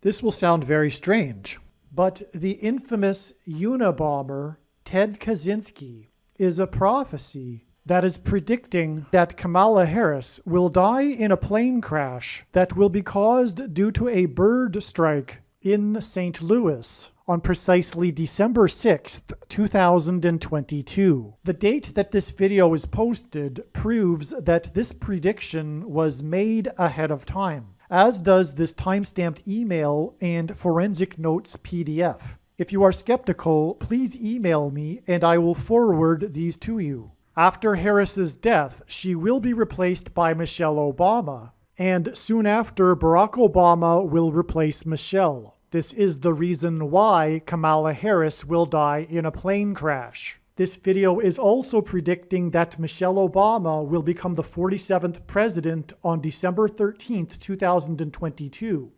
This will sound very strange, but the infamous Unabomber, Ted Kaczynski, is a prophecy that is predicting that Kamala Harris will die in a plane crash that will be caused due to a bird strike in St. Louis on precisely December 6th, 2022. The date that this video is posted proves that this prediction was made ahead of time, as does this timestamped email and forensic notes PDF. If you are skeptical, please email me and I will forward these to you. After Harris's death, she will be replaced by Michelle Obama, and soon after, Barack Obama will replace Michelle. This is the reason why Kamala Harris will die in a plane crash. This video is also predicting that Michelle Obama will become the 47th president on December 13th, 2022.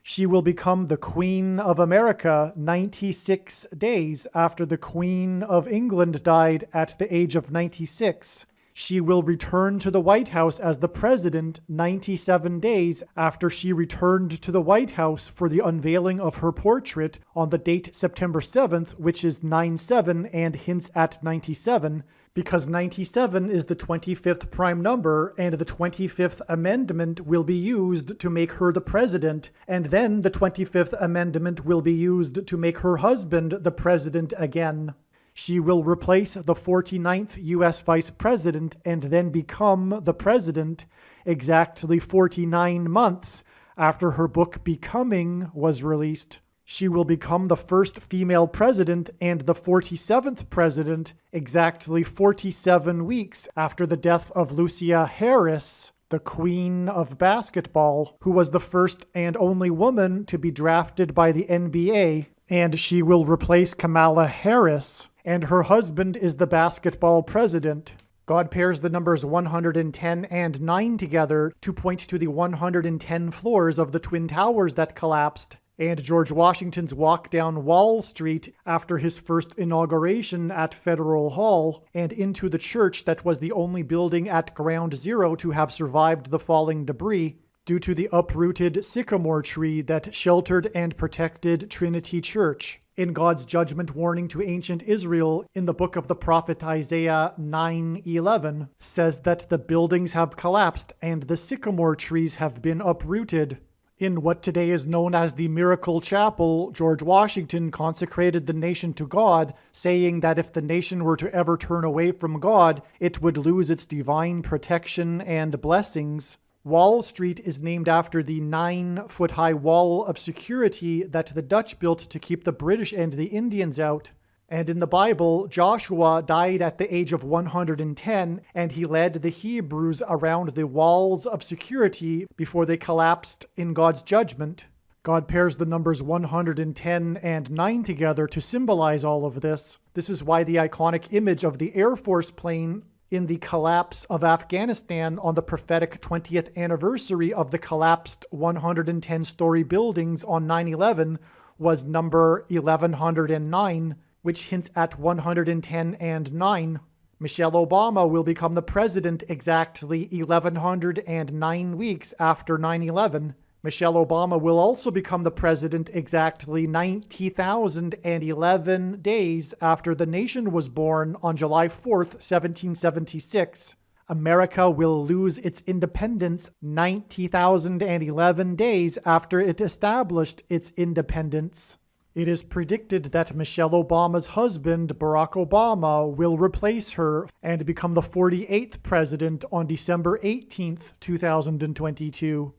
She will become the Queen of America 96 days after the Queen of England died at the age of 96. She will return to the White House as the president 97 days after she returned to the White House for the unveiling of her portrait on the date September 7th, which is 9/7 and hints at 97, because 97 is the 25th prime number and the 25th Amendment will be used to make her the president, and then the 25th Amendment will be used to make her husband the president again. She will replace the 49th U.S. Vice President and then become the president exactly 49 months after her book Becoming was released. She will become the first female president and the 47th president exactly 47 weeks after the death of Lucia Harris, the queen of basketball, who was the first and only woman to be drafted by the NBA, and she will replace Kamala Harris, and her husband is the basketball president. God pairs the numbers 110 and 9 together to point to the 110 floors of the Twin Towers that collapsed, and George Washington's walk down Wall Street after his first inauguration at Federal Hall, and into the church that was the only building at Ground Zero to have survived the falling debris, due to the uprooted sycamore tree that sheltered and protected Trinity Church. In God's judgment warning to ancient Israel in the book of the prophet Isaiah 9:11 says that the buildings have collapsed and the sycamore trees have been uprooted. In what today is known as the Miracle Chapel, George Washington consecrated the nation to God, saying that if the nation were to ever turn away from God, it would lose its divine protection and blessings. Wall Street is named after the 9-foot-high wall of security that the Dutch built to keep the British and the Indians out. And in the Bible, Joshua died at the age of 110, and he led the Hebrews around the walls of security before they collapsed in God's judgment. God pairs the numbers 110 and 9 together to symbolize all of this. This is why the iconic image of the Air Force plane in the collapse of Afghanistan on the prophetic 20th anniversary of the collapsed 110-story buildings on 9/11 was number 1109, which hints at 110 and 9. Michelle Obama will become the president exactly 1109 weeks after 9/11. Michelle Obama will also become the president exactly 90,011 days after the nation was born on July 4th, 1776. America will lose its independence 90,011 days after it established its independence. It is predicted that Michelle Obama's husband, Barack Obama, will replace her and become the 48th president on December 18th, 2022.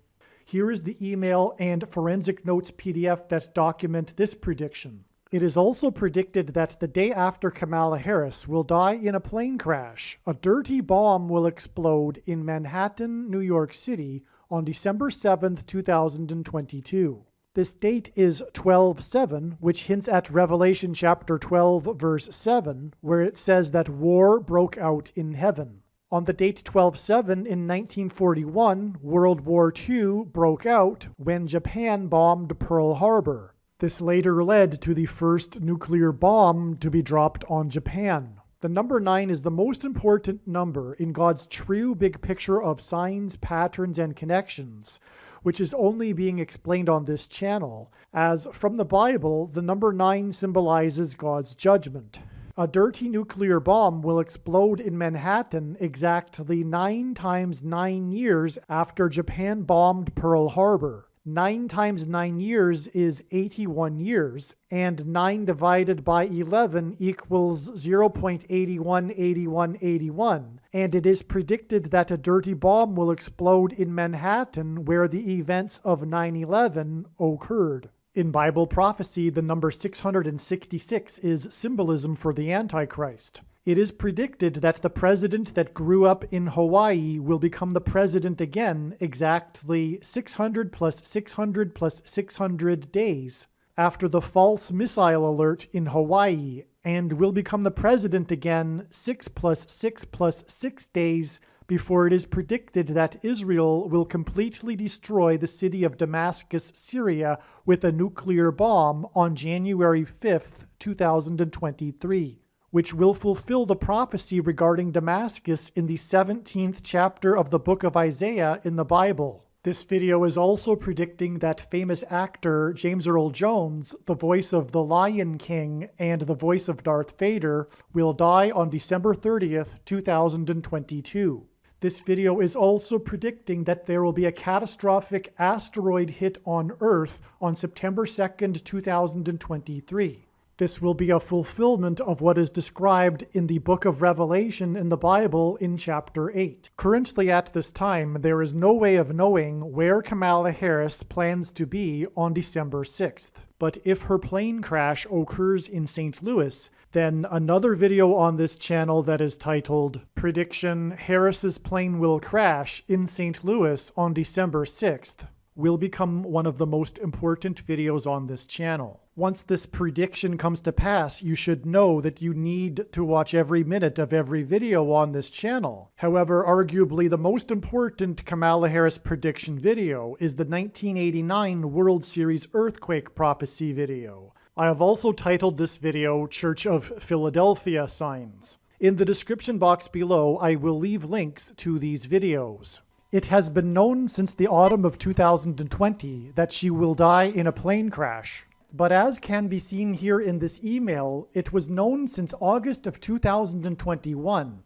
Here is the email and forensic notes PDF that document this prediction. It is also predicted that the day after Kamala Harris will die in a plane crash, a dirty bomb will explode in Manhattan, New York City on December 7th, 2022. This date is 12/7, which hints at Revelation chapter 12, verse 7, where it says that war broke out in heaven. On the date 12/7 in 1941, World War II broke out when Japan bombed Pearl Harbor. This later led to the first nuclear bomb to be dropped on Japan. The number 9 is the most important number in God's true big picture of signs, patterns, and connections, which is only being explained on this channel, as from the Bible, the number 9 symbolizes God's judgment. A dirty nuclear bomb will explode in Manhattan exactly 9 times 9 years after Japan bombed Pearl Harbor. 9 times 9 years is 81 years, and 9 divided by 11 equals 0.818181, and it is predicted that a dirty bomb will explode in Manhattan where the events of 9/11 occurred. In Bible prophecy, the number 666 is symbolism for the Antichrist. It is predicted that the president that grew up in Hawaii will become the president again exactly 600 plus 600 plus 600 days after the false missile alert in Hawaii, and will become the president again 6 plus 6 plus 6 days before it is predicted that Israel will completely destroy the city of Damascus, Syria, with a nuclear bomb on January 5th, 2023. Which will fulfill the prophecy regarding Damascus in the 17th chapter of the book of Isaiah in the Bible. This video is also predicting that famous actor James Earl Jones, the voice of the Lion King and the voice of Darth Vader, will die on December 30th, 2022. This video is also predicting that there will be a catastrophic asteroid hit on Earth on September 2nd, 2023. This will be a fulfillment of what is described in the book of Revelation in the Bible in chapter 8. Currently at this time, there is no way of knowing where Kamala Harris plans to be on December 6th. But if her plane crash occurs in St. Louis, then another video on this channel that is titled Prediction Harris's Plane Will Crash in St. Louis on December 6th will become one of the most important videos on this channel. Once this prediction comes to pass, you should know that you need to watch every minute of every video on this channel. However, arguably the most important Kamala Harris prediction video is the 1989 World Series earthquake prophecy video. I have also titled this video Church of Philadelphia Signs. In the description box below, I will leave links to these videos. It has been known since the autumn of 2020 that she will die in a plane crash. But as can be seen here in this email, it was known since August of 2021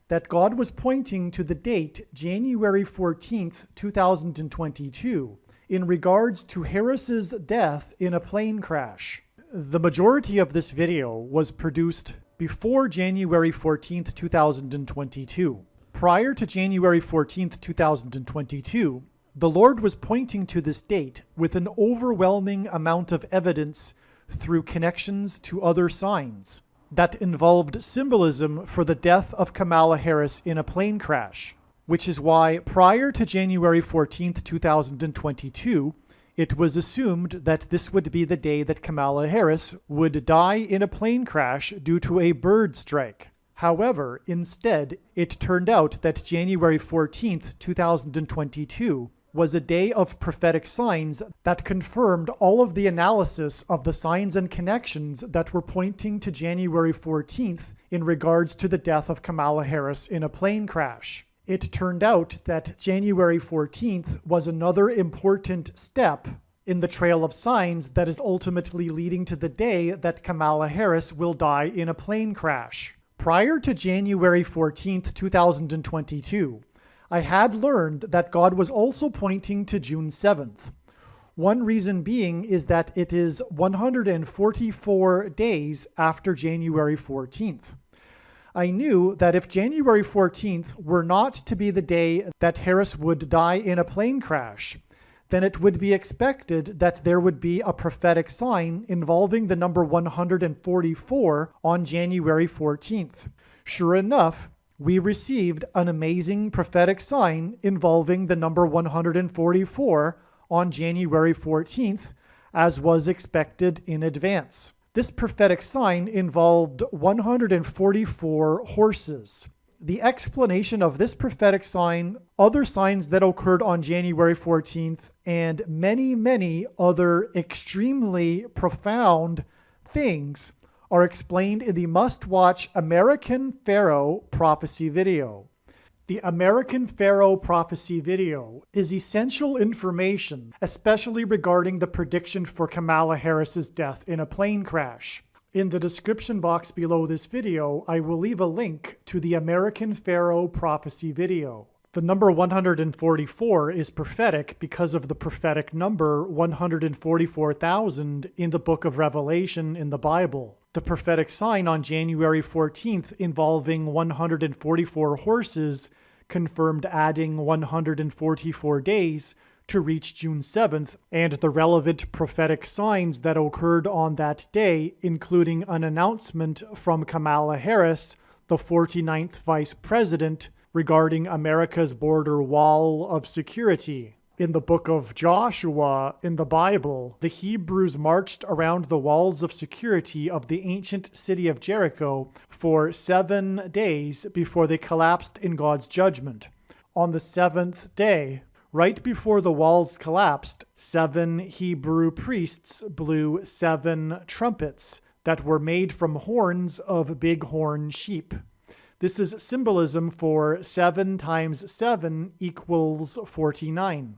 that God was pointing to the date January 14th, 2022 in regards to Harris's death in a plane crash. The majority of this video was produced before January 14th, 2022. Prior to January 14th, 2022, the Lord was pointing to this date with an overwhelming amount of evidence through connections to other signs that involved symbolism for the death of Kamala Harris in a plane crash, which is why prior to January 14th, 2022, it was assumed that this would be the day that Kamala Harris would die in a plane crash due to a bird strike. However, instead, it turned out that January 14th, 2022 was a day of prophetic signs that confirmed all of the analysis of the signs and connections that were pointing to January 14th in regards to the death of Kamala Harris in a plane crash. It turned out that January 14th was another important step in the trail of signs that is ultimately leading to the day that Kamala Harris will die in a plane crash. Prior to January 14th, 2022, I had learned that God was also pointing to June 7th. One reason being is that it is 144 days after January 14th. I knew that if January 14th were not to be the day that Harris would die in a plane crash, then it would be expected that there would be a prophetic sign involving the number 144 on January 14th. Sure enough, we received an amazing prophetic sign involving the number 144 on January 14th, as was expected in advance. This prophetic sign involved 144 horses. The explanation of this prophetic sign, other signs that occurred on January 14th, and many, many other extremely profound things are explained in the must-watch American Pharaoh prophecy video. The American Pharaoh Prophecy video is essential information, especially regarding the prediction for Kamala Harris's death in a plane crash. In the description box below this video, I will leave a link to the American Pharaoh Prophecy video. The number 144 is prophetic because of the prophetic number 144,000 in the book of Revelation in the Bible. The prophetic sign on January 14th involving 144 horses confirmed adding 144 days to reach June 7th, and the relevant prophetic signs that occurred on that day, including an announcement from Kamala Harris, the 49th Vice President, regarding America's border wall of security. In the book of Joshua in the Bible, the Hebrews marched around the walls of security of the ancient city of Jericho for 7 days before they collapsed in God's judgment. On the 7th day, right before the walls collapsed, 7 Hebrew priests blew 7 trumpets that were made from horns of bighorn sheep. This is symbolism for 7 times 7 equals 49.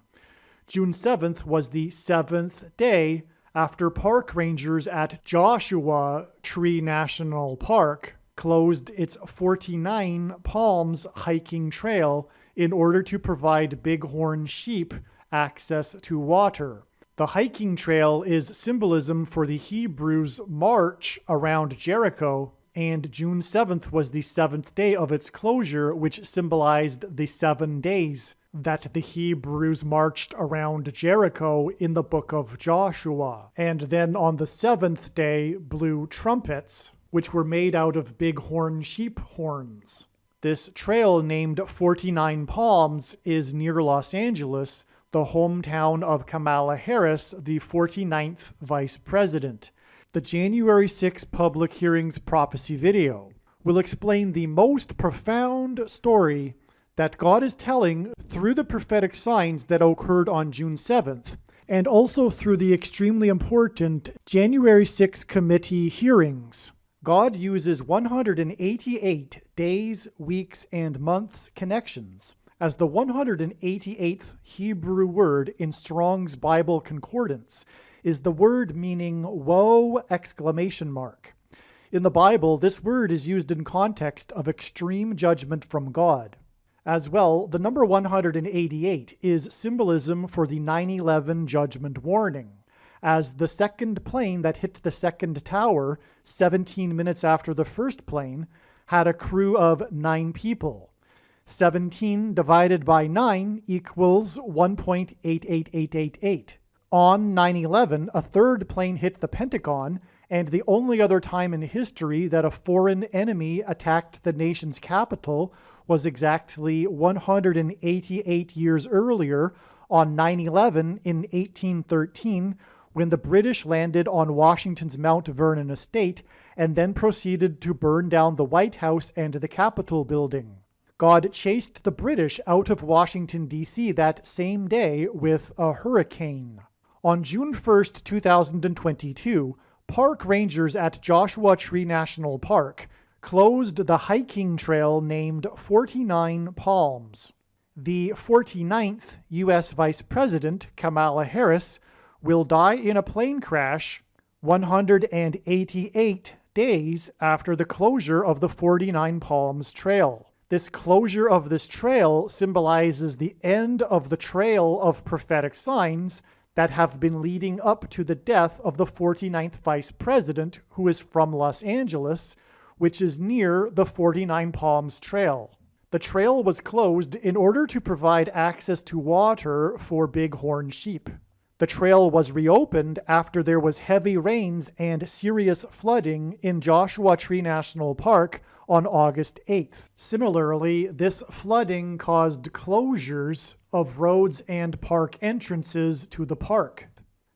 June 7th was the 7th day after park rangers at Joshua Tree National Park closed its 49 Palms hiking trail in order to provide bighorn sheep access to water. The hiking trail is symbolism for the Hebrews' march around Jericho, and June 7th was the 7th day of its closure, which symbolized the 7 days that the Hebrews marched around Jericho in the book of Joshua. And then on the 7th day blew trumpets, which were made out of bighorn sheep horns. This trail, named 49 Palms, is near Los Angeles, the hometown of Kamala Harris, the 49th Vice President. The January 6 Public Hearings Prophecy video will explain the most profound story that God is telling through the prophetic signs that occurred on June 7th, and also through the extremely important January 6 committee hearings. God uses 188 days, weeks, and months connections as the 188th Hebrew word in Strong's Bible Concordance is the word meaning woe! In the Bible, this word is used in context of extreme judgment from God. As well, the number 188 is symbolism for the 9/11 judgment warning, as the second plane that hit the second tower 17 minutes after the first plane had a crew of 9 people. 17 divided by 9 equals 1.88888. On 9/11, a third plane hit the Pentagon, and the only other time in history that a foreign enemy attacked the nation's capital was exactly 188 years earlier on 9/11 in 1813, when the British landed on Washington's Mount Vernon estate and then proceeded to burn down the White House and the Capitol building. God chased the British out of Washington, D.C. that same day with a hurricane. On June 1st, 2022, park rangers at Joshua Tree National Park closed the hiking trail named 49 Palms. The 49th U.S. Vice President, Kamala Harris, will die in a plane crash 188 days after the closure of the 49 Palms Trail. This closure of this trail symbolizes the end of the trail of prophetic signs that have been leading up to the death of the 49th Vice President, who is from Los Angeles, which is near the 49 Palms Trail. The trail was closed in order to provide access to water for bighorn sheep. The trail was reopened after there was heavy rains and serious flooding in Joshua Tree National Park on August 8th. Similarly, this flooding caused closures of roads and park entrances to the park.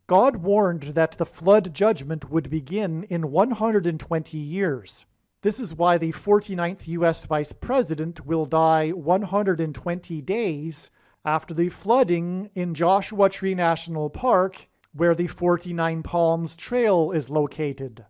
God warned that the flood judgment would begin in 120 years. This is why the 49th U.S. Vice President will die 120 days after the flooding in Joshua Tree National Park, where the 49 Palms Trail is located.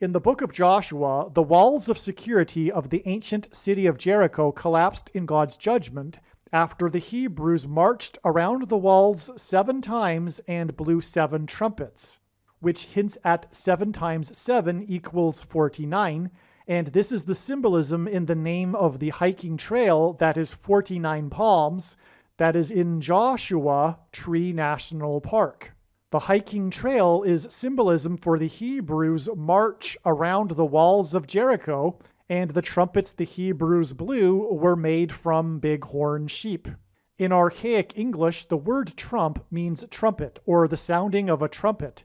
In the book of Joshua, the walls of security of the ancient city of Jericho collapsed in God's judgment after the Hebrews marched around the walls 7 times and blew 7 trumpets, which hints at 7 times 7 equals 49, and this is the symbolism in the name of the hiking trail that is 49 Palms, that is in Joshua Tree National Park. The hiking trail is symbolism for the Hebrews' march around the walls of Jericho, and the trumpets the Hebrews blew were made from bighorn sheep. In archaic English, the word trump means trumpet, or the sounding of a trumpet,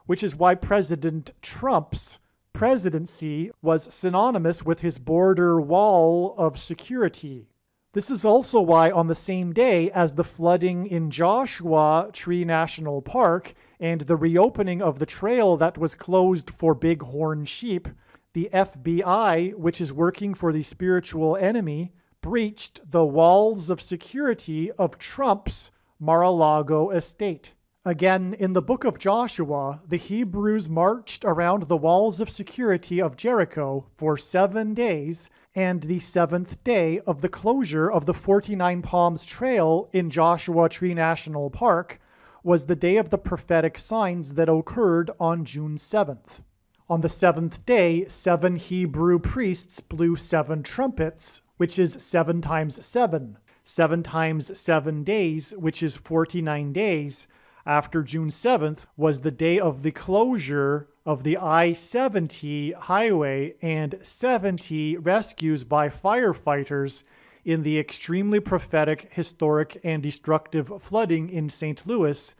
which is why President Trump's presidency was synonymous with his border wall of security. This is also why on the same day as the flooding in Joshua Tree National Park and the reopening of the trail that was closed for bighorn sheep, the FBI, which is working for the spiritual enemy, breached the walls of security of Trump's Mar-a-Lago estate. Again, in the book of Joshua, the Hebrews marched around the walls of security of Jericho for 7 days, and the 7th day of the closure of the 49 Palms Trail in Joshua Tree National Park was the day of the prophetic signs that occurred on June 7th. On the 7th day, 7 Hebrew priests blew 7 trumpets, which is 7 times 7. 7 times 7 days, which is 49 days, after June 7th was the day of the closure of the I-70 highway and 70 rescues by firefighters in the extremely prophetic, historic, and destructive flooding in St. Louis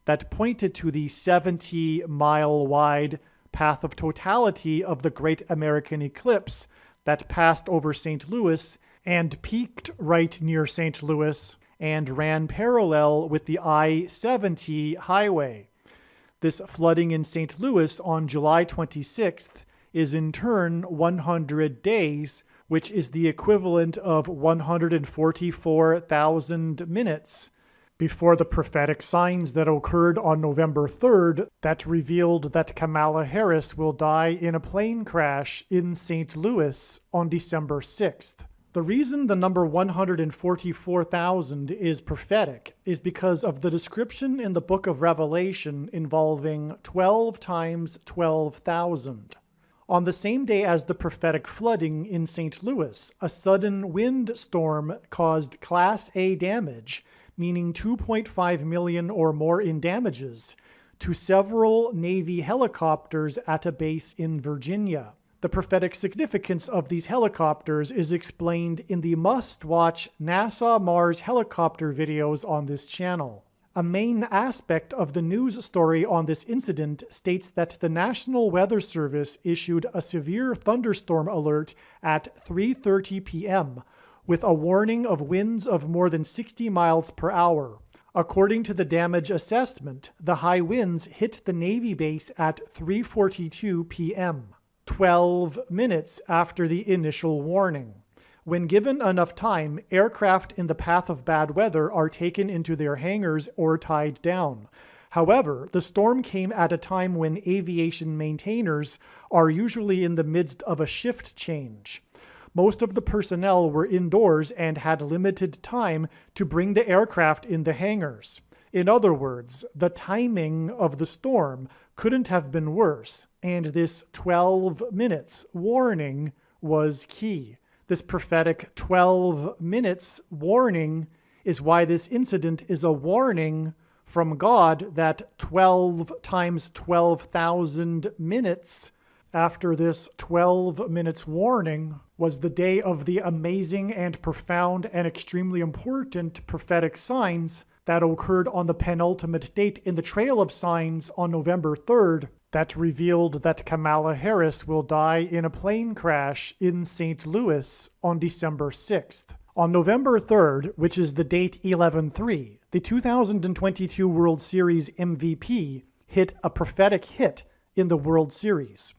that pointed to the 70-mile-wide path of totality of the Great American Eclipse that passed over St. Louis and peaked right near St. Louis and ran parallel with the I-70 highway. This flooding in St. Louis on July 26th is in turn 100 days, which is the equivalent of 144,000 minutes before the prophetic signs that occurred on November 3rd that revealed that Kamala Harris will die in a plane crash in St. Louis on December 6th. The reason the number 144,000 is prophetic is because of the description in the book of Revelation involving 12 times 12,000. On the same day as the prophetic flooding in St. Louis, a sudden wind storm caused Class A damage, meaning 2.5 million or more in damages, to several Navy helicopters at a base in Virginia. The prophetic significance of these helicopters is explained in the must-watch NASA Mars helicopter videos on this channel. A main aspect of the news story on this incident states that the National Weather Service issued a severe thunderstorm alert at 3:30 p.m., with a warning of winds of more than 60 miles per hour. According to the damage assessment, the high winds hit the Navy base at 3:42 p.m., 12 minutes after the initial warning. When given enough time, aircraft in the path of bad weather are taken into their hangars or tied down. However, the storm came at a time when aviation maintainers are usually in the midst of a shift change. Most of the personnel were indoors and had limited time to bring the aircraft in the hangars. In other words, the timing of the storm couldn't have been worse, and this 12 minutes warning was key. This prophetic 12 minutes warning is why this incident is a warning from God that 12 times 12,000 minutes after this 12 minutes warning was the day of the amazing and profound and extremely important prophetic signs that occurred on the penultimate date in the Trail of Signs on November 3rd that revealed that Kamala Harris will die in a plane crash in St. Louis on December 6th. On November 3rd, which is the date 11/3, the 2022 World Series MVP hit a prophetic hit in the World Series.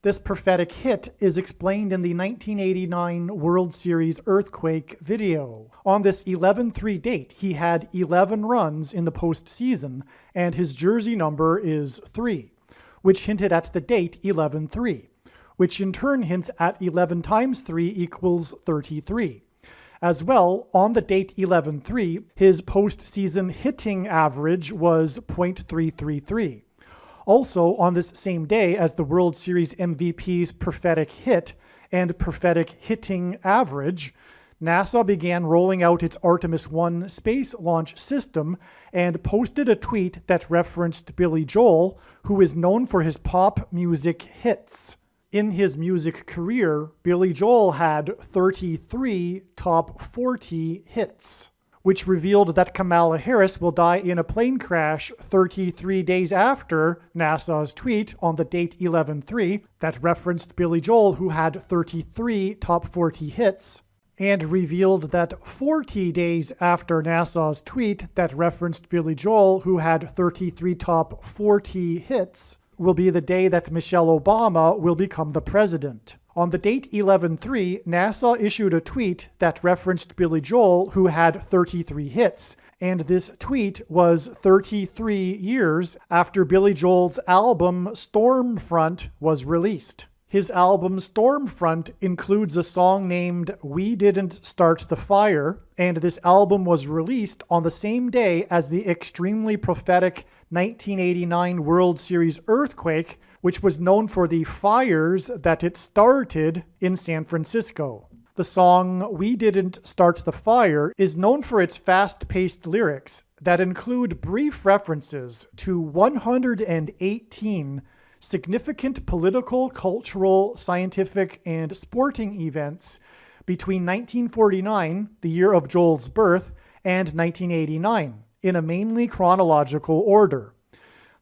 This prophetic hit is explained in the 1989 World Series earthquake video. On this 11/3 date, he had 11 runs in the postseason, and his jersey number is 3, which hinted at the date 11/3. which in turn hints at 11 times 3 equals 33. As well, on the date 11-3, his postseason hitting average was .333. Also, on this same day as the World Series MVP's prophetic hit and prophetic hitting average, NASA began rolling out its Artemis 1 space launch system and posted a tweet that referenced Billy Joel, who is known for his pop music hits. In his music career, Billy Joel had 33 top 40 hits, which revealed that Kamala Harris will die in a plane crash 33 days after NASA's tweet on the date 11-3 that referenced Billy Joel, who had 33 top 40 hits, and revealed that 40 days after NASA's tweet that referenced Billy Joel, who had 33 top 40 hits, will be the day that Michelle Obama will become the president. On the date 11-3, NASA issued a tweet that referenced Billy Joel, who had 33 hits, and this tweet was 33 years after Billy Joel's album Stormfront was released. His album Stormfront includes a song named We Didn't Start the Fire, and this album was released on the same day as the extremely prophetic 1989 World Series earthquake, which was known for the fires that it started in San Francisco. The song We Didn't Start the Fire is known for its fast-paced lyrics that include brief references to 118 significant political, cultural, scientific, and sporting events between 1949, the year of Joel's birth, and 1989, in a mainly chronological order.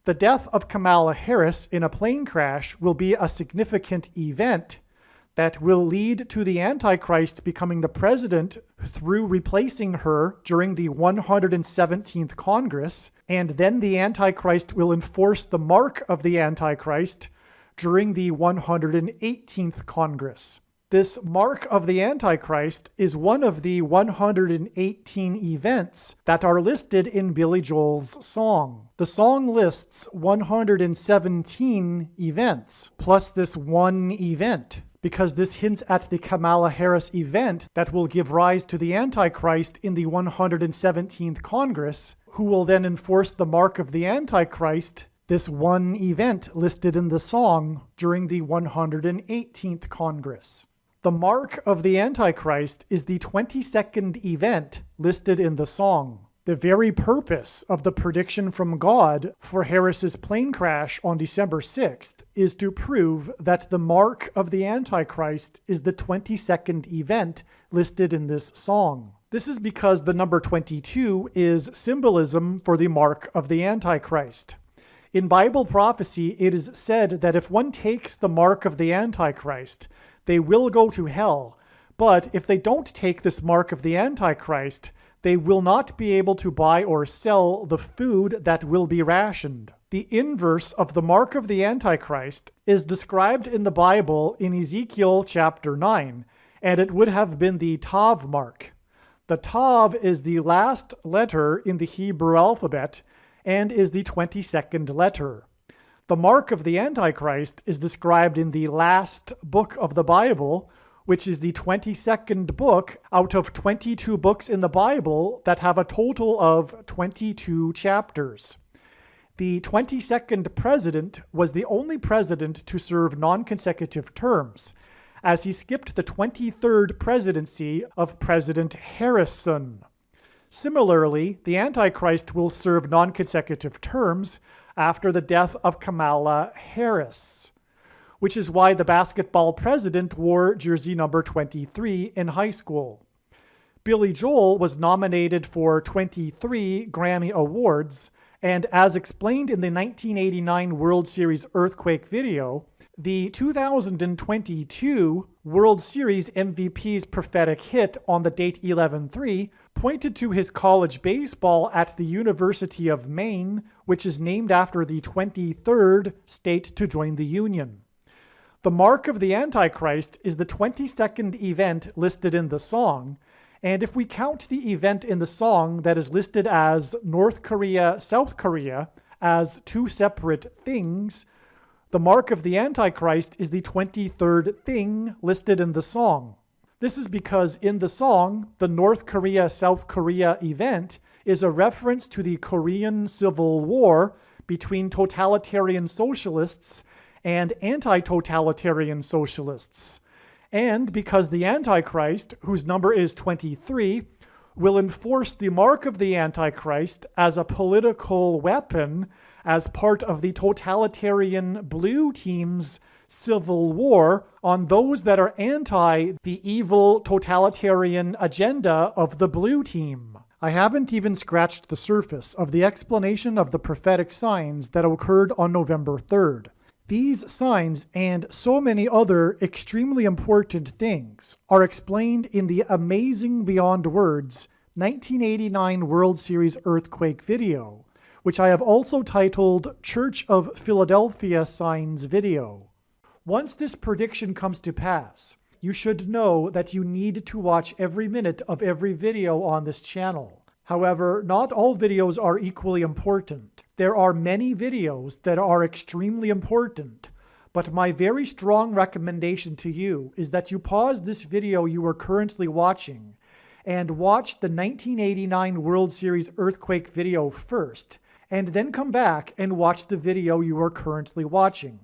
The death of Kamala Harris in a plane crash will be a significant event that will lead to the Antichrist becoming the president through replacing her during the 117th Congress, and then the Antichrist will enforce the mark of the Antichrist during the 118th Congress. This mark of the Antichrist is one of the 118 events that are listed in Billy Joel's song. The song lists 117 events, plus this one event, because this hints at the Kamala Harris event that will give rise to the Antichrist in the 117th Congress, who will then enforce the mark of the Antichrist, this one event listed in the song, during the 118th Congress. The mark of the Antichrist is the 22nd event listed in the song. The very purpose of the prediction from God for Harris's plane crash on December 6th is to prove that the mark of the Antichrist is the 22nd event listed in this song. This is because the number 22 is symbolism for the mark of the Antichrist. In Bible prophecy, it is said that if one takes the mark of the Antichrist, they will go to hell. But if they don't take this mark of the Antichrist, they will not be able to buy or sell the food that will be rationed. The inverse of the mark of the Antichrist is described in the Bible in Ezekiel chapter 9, and it would have been the Tav mark. The Tav is the last letter in the Hebrew alphabet and is the 22nd letter. The mark of the Antichrist is described in the last book of the Bible, which is the 22nd book out of 22 books in the Bible that have a total of 22 chapters. The 22nd president was the only president to serve non-consecutive terms, as he skipped the 23rd presidency of President Harrison. Similarly, the Antichrist will serve non-consecutive terms after the death of Kamala Harris, which is why the basketball president wore jersey number 23 in high school. Billy Joel was nominated for 23 Grammy Awards, and as explained in the 1989 World Series earthquake video, the 2022 World Series MVP's prophetic hit on the date 11-3 pointed to his college baseball at the University of Maine, which is named after the 23rd state to join the Union. The mark of the Antichrist is the 22nd event listed in the song, and if we count the event in the song that is listed as North Korea, South Korea, as two separate things, The mark of the Antichrist is the 23rd thing listed in the song. This is because in the song, the North Korea-South Korea event is a reference to the Korean Civil War between totalitarian socialists and anti-totalitarian socialists. And because the Antichrist, whose number is 23, will enforce the mark of the Antichrist as a political weapon as part of the totalitarian blue team's civil war on those that are anti the evil totalitarian agenda of the blue team. I haven't even scratched the surface of the explanation of the prophetic signs that occurred on November 3rd. These signs and so many other extremely important things are explained in the amazing beyond words 1989 World Series earthquake video, which I have also titled Church of Philadelphia Signs video. Once this prediction comes to pass, you should know that you need to watch every minute of every video on this channel. However, not all videos are equally important. There are many videos that are extremely important, but my very strong recommendation to you is that you pause this video you are currently watching and watch the 1989 World Series earthquake video first, and then come back and watch the video you are currently watching.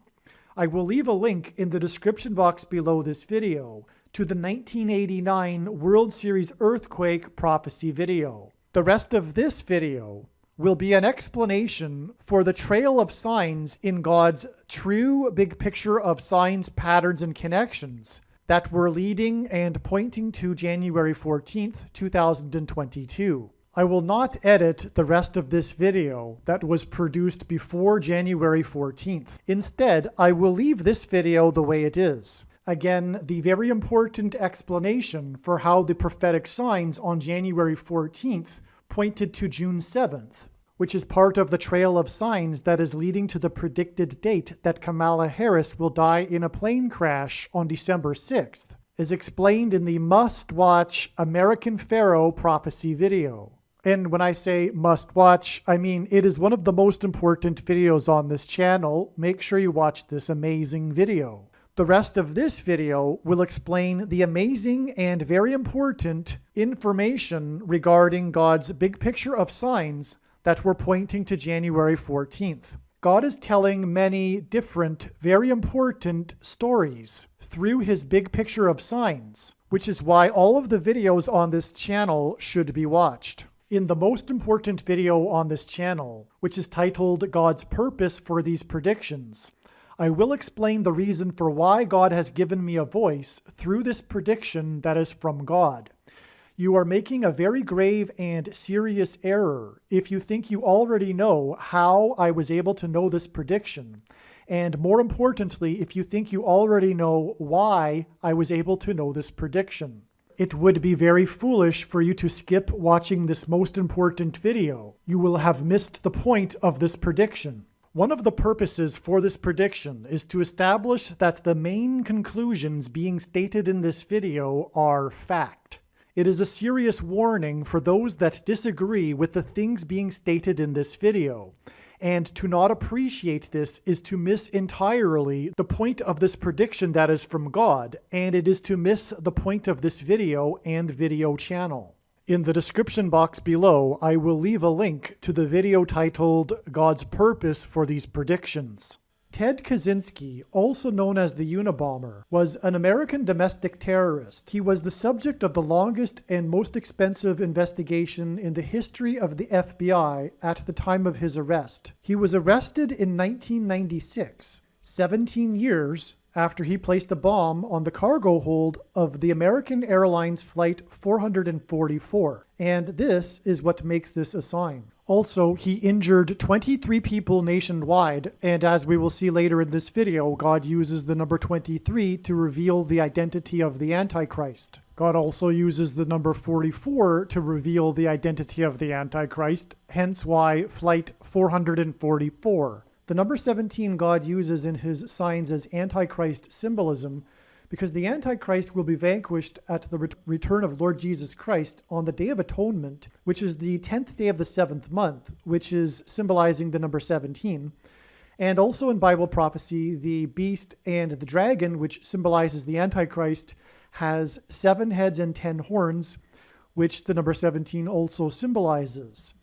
I will leave a link in the description box below this video to the 1989 World Series earthquake prophecy video. The rest of this video will be an explanation for the trail of signs in God's true big picture of signs, patterns, and connections that were leading and pointing to January 14th, 2022. I will not edit the rest of this video that was produced before January 14th. Instead, I will leave this video the way it is. Again, the very important explanation for how the prophetic signs on January 14th pointed to June 7th, which is part of the trail of signs that is leading to the predicted date that Kamala Harris will die in a plane crash on December 6th, is explained in the must-watch American Pharaoh prophecy video. And when I say must-watch, I mean it is one of the most important videos on this channel. Make sure you watch this amazing video. The rest of this video will explain the amazing and very important information regarding God's big picture of signs that were pointing to January 14th. God is telling many different, very important stories through his big picture of signs, which is why all of the videos on this channel should be watched. In the most important video on this channel, which is titled God's Purpose for These Predictions, I will explain the reason for why God has given me a voice through this prediction that is from God. You are making a very grave and serious error if you think you already know how I was able to know this prediction, and more importantly, if you think you already know why I was able to know this prediction. It would be very foolish for you to skip watching this most important video. You will have missed the point of this prediction. One of the purposes for this prediction is to establish that the main conclusions being stated in this video are fact. It is a serious warning for those that disagree with the things being stated in this video, and to not appreciate this is to miss entirely the point of this prediction that is from God, and it is to miss the point of this video and video channel. In the description box below, I will leave a link to the video titled God's Purpose for These Predictions. Ted Kaczynski, also known as the UNABOMBER, was an American domestic terrorist. He was the subject of the longest and most expensive investigation in the history of the FBI at the time of his arrest. He was arrested in 1996, 17 years after he placed a bomb on the cargo hold of the American Airlines Flight 444. And this is what makes this a sign. Also, he injured 23 people nationwide, and as we will see later in this video, God uses the number 23 to reveal the identity of the Antichrist. God also uses the number 44 to reveal the identity of the Antichrist, hence why Flight 444. The number 17 God uses in his signs as Antichrist symbolism because the Antichrist will be vanquished at the return of Lord Jesus Christ on the Day of Atonement, which is the 10th day of the 7th month, which is symbolizing the number 17. And also in Bible prophecy, the beast and the dragon, which symbolizes the Antichrist, has 7 heads and 10 horns, which the number 17 also symbolizes.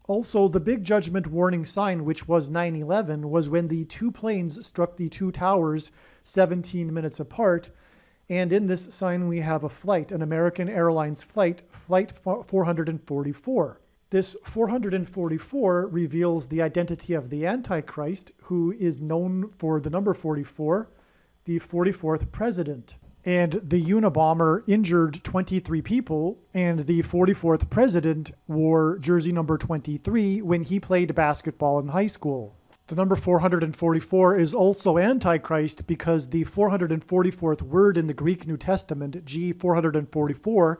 Also, the big judgment warning sign, which was 9/11, was when the 2 planes struck the 2 towers 17 minutes apart. And in this sign, we have a flight, an American Airlines flight, Flight 444. This 444 reveals the identity of the Antichrist, who is known for the number 44, the 44th president. And the Unabomber injured 23 people, and the 44th president wore jersey number 23 when he played basketball in high school. The number 444 is also Antichrist because the 444th word in the Greek New Testament, G444,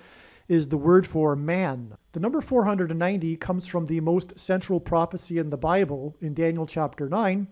is the word for man. The number 490 comes from the most central prophecy in the Bible, in Daniel chapter 9,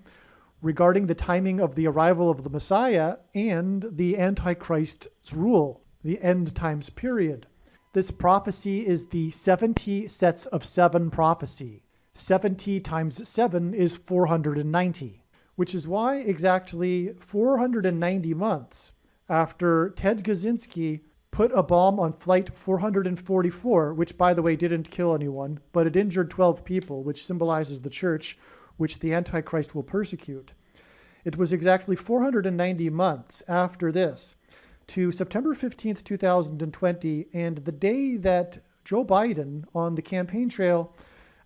regarding the timing of the arrival of the Messiah and the Antichrist's rule, the end times period. This prophecy is the 70 sets of 7 prophecy. 70 times 7 is 490, which is why exactly 490 months after Ted Kaczynski put a bomb on Flight 444, which, by the way, didn't kill anyone, but it injured 12 people, which symbolizes the church, which the Antichrist will persecute. It was exactly 490 months after this to September 15th, 2020, and the day that Joe Biden on the campaign trail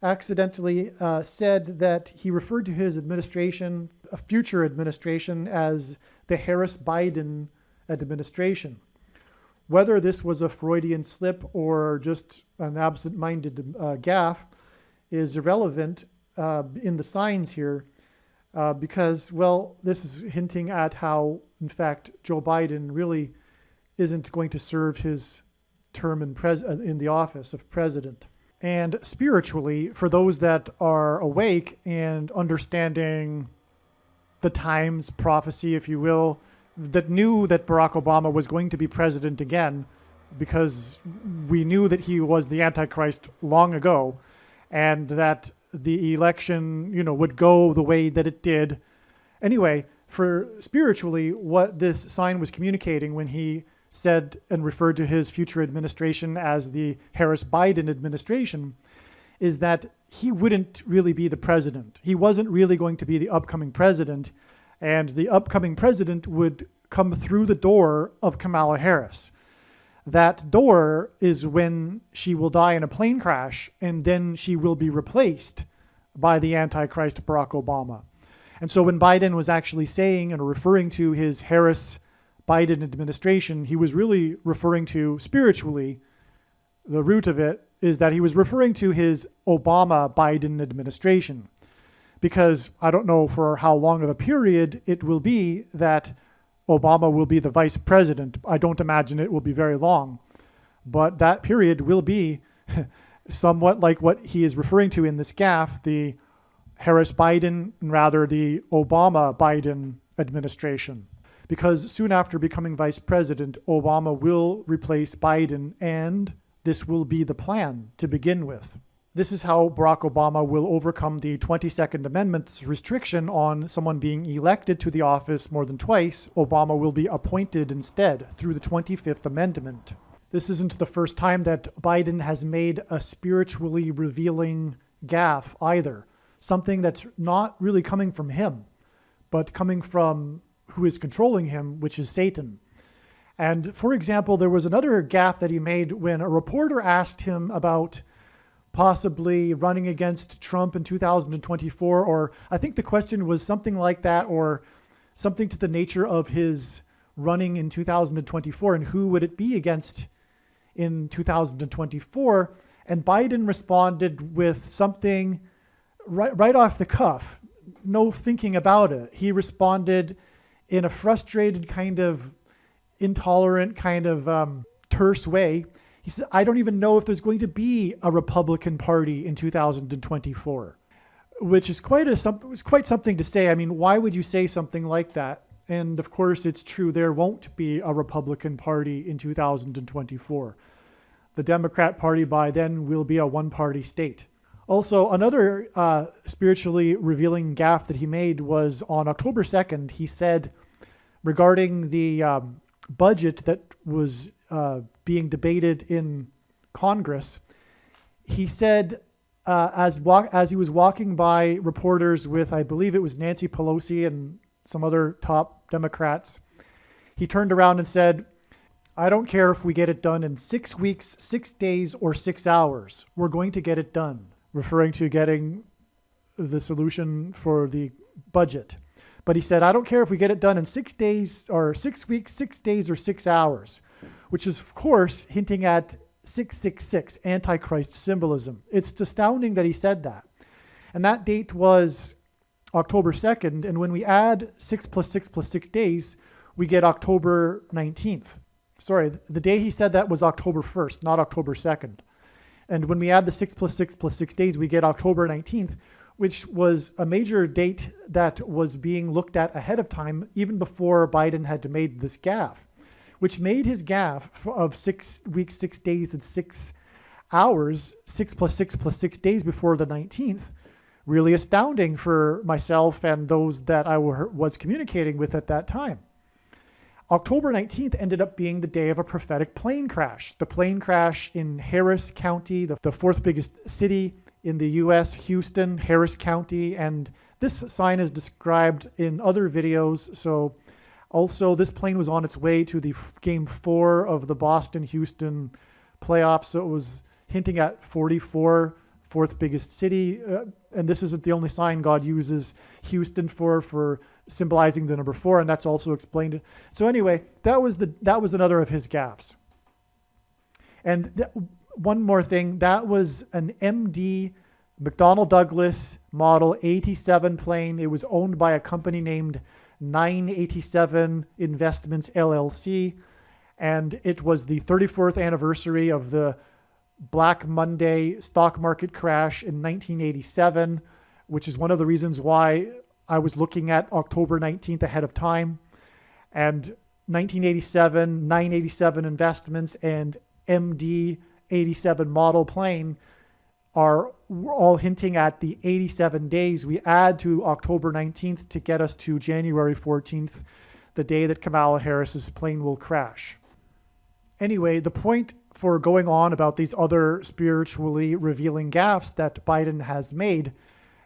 accidentally said that he referred to his administration, a future administration, as the Harris-Biden administration. Whether this was a Freudian slip or just an absent-minded gaffe is irrelevant in the signs here because, well, this is hinting at how, in fact, Joe Biden really isn't going to serve his term in the office of president. And spiritually, for those that are awake and understanding the times prophecy, if you will, that knew that Barack Obama was going to be president again, because we knew that he was the Antichrist long ago, and that the election, would go the way that it did. Anyway, for spiritually, what this sign was communicating when he said and referred to his future administration as the Harris-Biden administration is that he wouldn't really be the president. He wasn't really going to be the upcoming president, and the upcoming president would come through the door of Kamala Harris. That door is when she will die in a plane crash, and then she will be replaced by the Antichrist Barack Obama. And so when Biden was actually saying and referring to his Harris-Biden administration, he was really referring to, spiritually, the root of it is that he was referring to his Obama-Biden administration. Because I don't know for how long of a period it will be that Obama will be the vice president. I don't imagine it will be very long. But that period will be somewhat like what he is referring to in this gaffe, the Harris-Biden, and rather the Obama-Biden administration. Because soon after becoming vice president, Obama will replace Biden, and this will be the plan to begin with. This is how Barack Obama will overcome the 22nd Amendment's restriction on someone being elected to the office more than twice. Obama will be appointed instead through the 25th Amendment. This isn't the first time that Biden has made a spiritually revealing gaffe either. Something that's not really coming from him, but coming from who is controlling him, which is Satan. And for example, there was another gaffe that he made when a reporter asked him about possibly running against Trump in 2024, or I think the question was something like that, or something to the nature of his running in 2024, and who would it be against in 2024? And Biden responded with something right off the cuff, no thinking about it. He responded in a frustrated, kind of intolerant, kind of terse way. He said, I don't even know if there's going to be a Republican Party in 2024, which is quite something to say. I mean, why would you say something like that? And of course, it's true. There won't be a Republican Party in 2024. The Democrat Party by then will be a one-party state. Also, another spiritually revealing gaffe that he made was on October 2nd. He said regarding the budget that was being debated in Congress, he said as he was walking by reporters with, I believe it was Nancy Pelosi and some other top Democrats, he turned around and said, "I don't care if we get it done in 6 weeks, 6 days, or 6 hours. We're going to get it done," referring to getting the solution for the budget. But he said, "I don't care if we get it done in 6 days or 6 weeks, 6 days, or 6 hours," which is, of course, hinting at 666, Antichrist symbolism. It's astounding that he said that. And that date was October 2nd. And when we add 6 plus 6 plus 6 days, we get October 19th. Sorry, the day he said that was October 1st, not October 2nd. And when we add the 6 plus 6 plus 6 days, we get October 19th, which was a major date that was being looked at ahead of time, even before Biden had made this gaffe, which made his gaffe of 6 weeks, 6 days, and 6 hours, 6 plus 6 plus 6 days before the 19th, really astounding for myself and those that I was communicating with at that time. October 19th ended up being the day of a prophetic plane crash. The plane crash in Harris County, the fourth biggest city in the U.S., Houston, Harris County, and this sign is described in other videos. So also this plane was on its way to the game 4 of the Boston-Houston playoffs. So it was hinting at 44, fourth biggest city. And this isn't the only sign God uses Houston for symbolizing the number 4, and that's also explained. So anyway, that was another of his gaffes. And one more thing, that was an MD McDonnell Douglas Model 87 plane. It was owned by a company named 987 Investments LLC, and it was the 34th anniversary of the Black Monday stock market crash in 1987, which is one of the reasons why I was looking at October 19th ahead of time. And 1987, 987 Investments, and MD 87 model plane are all hinting at the 87 days we add to October 19th to get us to January 14th, the day that Kamala Harris's plane will crash. Anyway, the point for going on about these other spiritually revealing gaffes that Biden has made,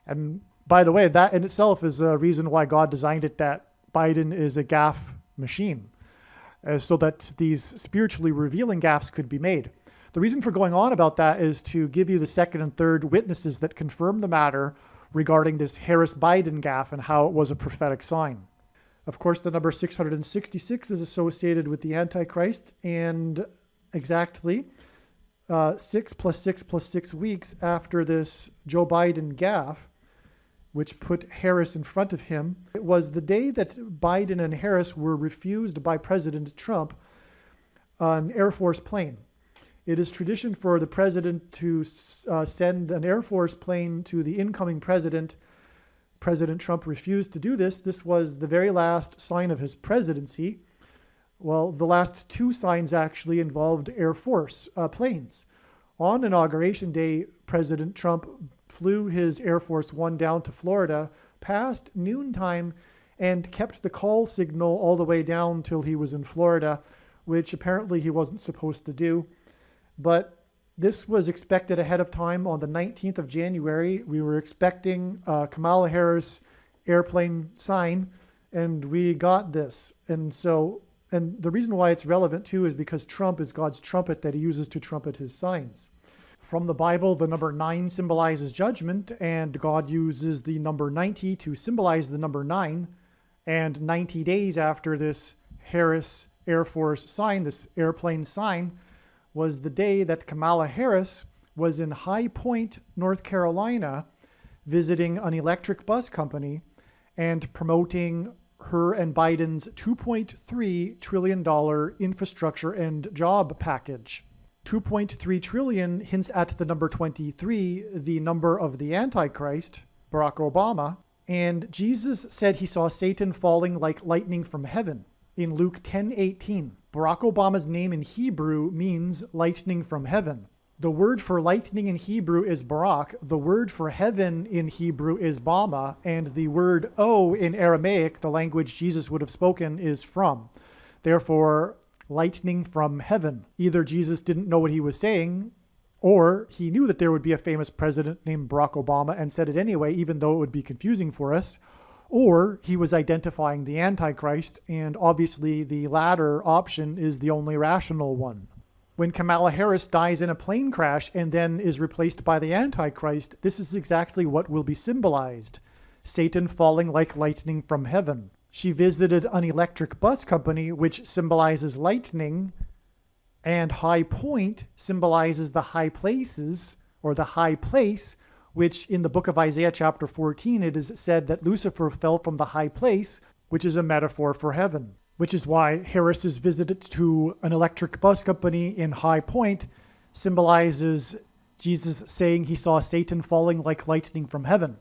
and by the way, that in itself is a reason why God designed it, that Biden is a gaffe machine, so that these spiritually revealing gaffes could be made. The reason for going on about that is to give you the second and third witnesses that confirm the matter regarding this Harris-Biden gaffe and how it was a prophetic sign. Of course, the number 666 is associated with the Antichrist, and exactly 6 plus 6 plus 6 weeks after this Joe Biden gaffe, which put Harris in front of him, it was the day that Biden and Harris were refused by President Trump an Air Force plane. It is tradition for the president to send an Air Force plane to the incoming president. President Trump refused to do this. This was the very last sign of his presidency. Well, the last 2 signs actually involved Air Force planes. On Inauguration Day, President Trump flew his Air Force One down to Florida past noontime and kept the call signal all the way down till he was in Florida, which apparently he wasn't supposed to do. But this was expected ahead of time on the 19th of January. We were expecting Kamala Harris airplane sign, and we got this. And the reason why it's relevant too is because Trump is God's trumpet that he uses to trumpet his signs. From the Bible, the number 9 symbolizes judgment, and God uses the number 90 to symbolize the number 9. And 90 days after this Harris Air Force sign, this airplane sign, was the day that Kamala Harris was in High Point, North Carolina, visiting an electric bus company and promoting her and Biden's $2.3 trillion infrastructure and job package. 2.3 trillion hints at the number 23, the number of the Antichrist, Barack Obama. And Jesus said he saw Satan falling like lightning from heaven in Luke 10:18. Barack Obama's name in Hebrew means lightning from heaven. The word for lightning in Hebrew is barak, the word for heaven in Hebrew is bama, and the word O in Aramaic, the language Jesus would have spoken, is from. Therefore, lightning from heaven. Either Jesus didn't know what he was saying, or he knew that there would be a famous president named Barack Obama and said it anyway, even though it would be confusing for us, or he was identifying the Antichrist, and obviously the latter option is the only rational one. When Kamala Harris dies in a plane crash and then is replaced by the Antichrist, this is exactly what will be symbolized: Satan falling like lightning from heaven. She visited an electric bus company, which symbolizes lightning, and High Point symbolizes the high places, or the high place, which in the book of Isaiah chapter 14, it is said that Lucifer fell from the high place, which is a metaphor for heaven. Which is why Harris's visit to an electric bus company in High Point symbolizes Jesus saying he saw Satan falling like lightning from heaven.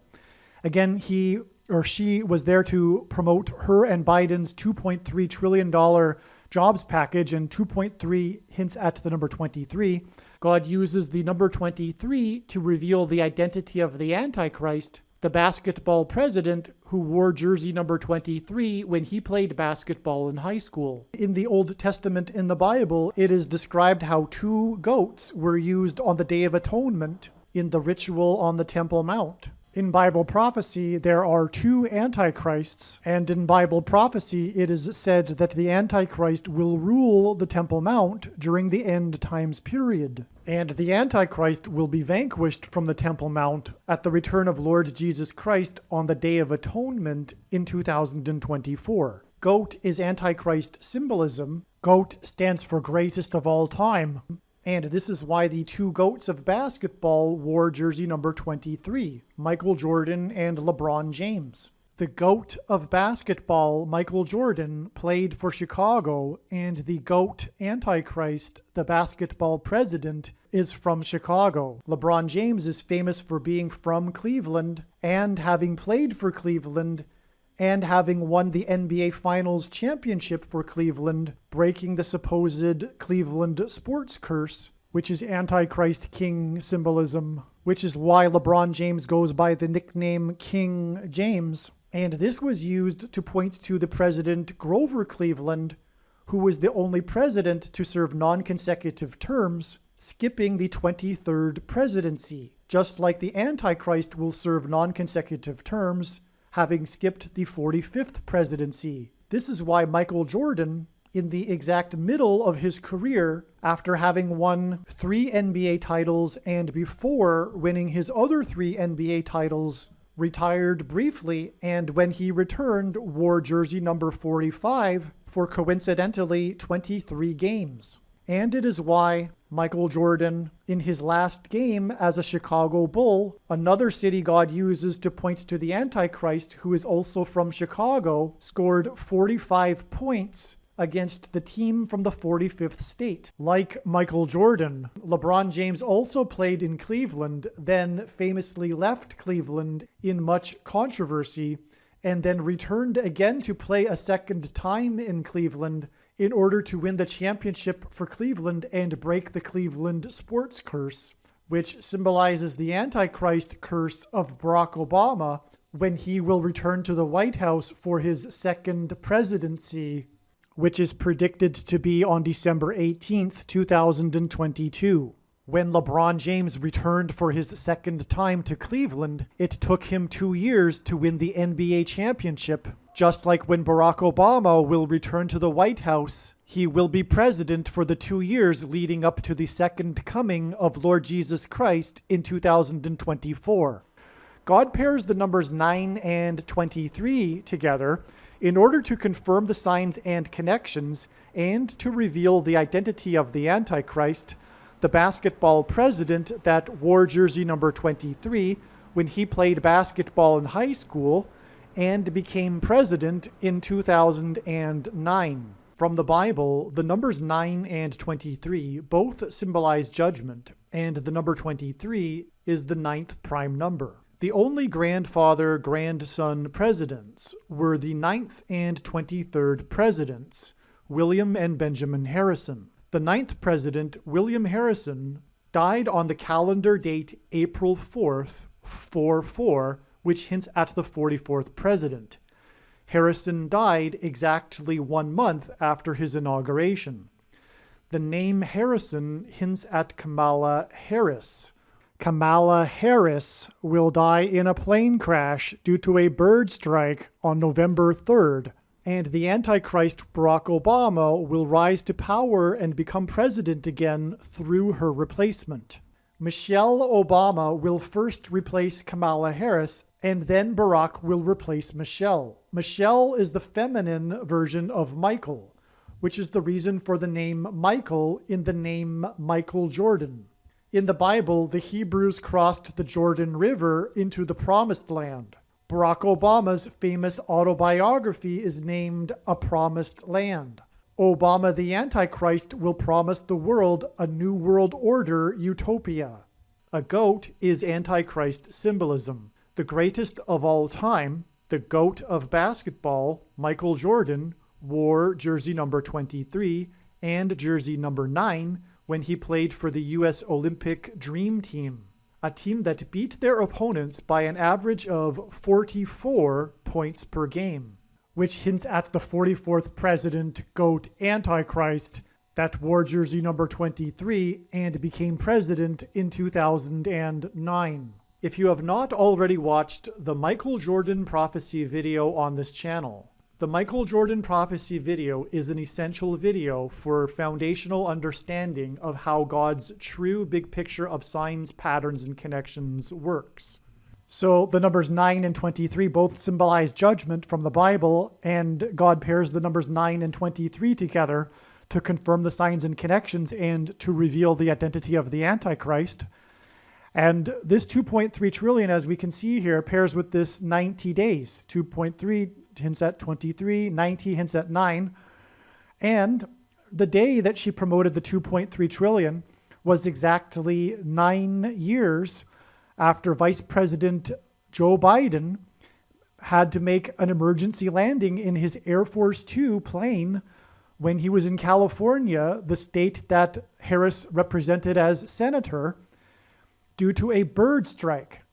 Again, he or she was there to promote her and Biden's $2.3 trillion jobs package, and 2.3 hints at the number 23. God uses the number 23 to reveal the identity of the Antichrist, the basketball president who wore jersey number 23 when he played basketball in high school. In the Old Testament in the Bible, it is described how 2 goats were used on the Day of Atonement in the ritual on the Temple Mount. In Bible prophecy, there are 2 antichrists, and in Bible prophecy, it is said that the Antichrist will rule the Temple Mount during the end times period. And the Antichrist will be vanquished from the Temple Mount at the return of Lord Jesus Christ on the Day of Atonement in 2024. Goat is Antichrist symbolism. Goat stands for greatest of all time. And this is why the 2 goats of basketball wore jersey number 23, Michael Jordan and LeBron James. The GOAT of basketball, Michael Jordan, played for Chicago, and the GOAT Antichrist, the basketball president, is from Chicago. LeBron James is famous for being from Cleveland and having played for Cleveland and having won the NBA Finals championship for Cleveland, breaking the supposed Cleveland sports curse, which is Antichrist King symbolism, which is why LeBron James goes by the nickname King James. And this was used to point to the president Grover Cleveland, who was the only president to serve non-consecutive terms, skipping the 23rd presidency, just like the Antichrist will serve non-consecutive terms, having skipped the 45th presidency. This is why Michael Jordan, in the exact middle of his career, after having won 3 NBA titles and before winning his other 3 NBA titles, retired briefly, and when he returned, wore jersey number 45 for coincidentally 23 games. And it is why Michael Jordan, in his last game as a Chicago Bull, another city God uses to point to the Antichrist, who is also from Chicago, scored 45 points against the team from the 45th state. Like Michael Jordan, LeBron James also played in Cleveland, then famously left Cleveland in much controversy, and then returned again to play a second time in Cleveland in order to win the championship for Cleveland and break the Cleveland sports curse, which symbolizes the Antichrist curse of Barack Obama when he will return to the White House for his second presidency, which is predicted to be on December 18th, 2022. When LeBron James returned for his second time to Cleveland, it took him 2 years to win the NBA championship. Just like when Barack Obama will return to the White House, he will be president for the 2 years leading up to the second coming of Lord Jesus Christ in 2024. God pairs the numbers 9 and 23 together in order to confirm the signs and connections and to reveal the identity of the Antichrist, the basketball president that wore jersey number 23 when he played basketball in high school and became president in 2009. From the Bible, the numbers 9 and 23 both symbolize judgment, and the number 23 is the 9th prime number. The only grandfather-grandson presidents were the 9th and 23rd presidents, William and Benjamin Harrison. The 9th president, William Harrison, died on the calendar date April 4th, 44, which hints at the 44th president. Harrison died exactly 1 month after his inauguration. The name Harrison hints at Kamala Harris. Kamala Harris will die in a plane crash due to a bird strike on November 3rd. And the Antichrist Barack Obama will rise to power and become president again through her replacement. Michelle Obama will first replace Kamala Harris, and then Barack will replace Michelle. Michelle is the feminine version of Michael, which is the reason for the name Michael in the name Michael Jordan. In the Bible, the Hebrews crossed the Jordan River into the Promised Land. Barack Obama's famous autobiography is named A Promised Land. Obama the Antichrist will promise the world a new world order utopia. A goat is Antichrist symbolism. The greatest of all time, the GOAT of basketball, Michael Jordan, wore jersey number 23 and jersey number 9 when he played for the U.S. Olympic Dream Team, a team that beat their opponents by an average of 44 points per game, which hints at the 44th president, GOAT Antichrist, that wore jersey number 23 and became president in 2009. If you have not already watched the Michael Jordan prophecy video on this channel, the Michael Jordan prophecy video is an essential video for foundational understanding of how God's true big picture of signs, patterns, and connections works. So the numbers 9 and 23 both symbolize judgment from the Bible, and God pairs the numbers 9 and 23 together to confirm the signs and connections and to reveal the identity of the Antichrist. And this 2.3 trillion, as we can see here, pairs with this 90 days. 2.3 hints at 23, 90 hints at 9. And the day that she promoted the 2.3 trillion was exactly 9 years after Vice President Joe Biden had to make an emergency landing in his Air Force Two plane when he was in California, the state that Harris represented as senator, due to a bird strike.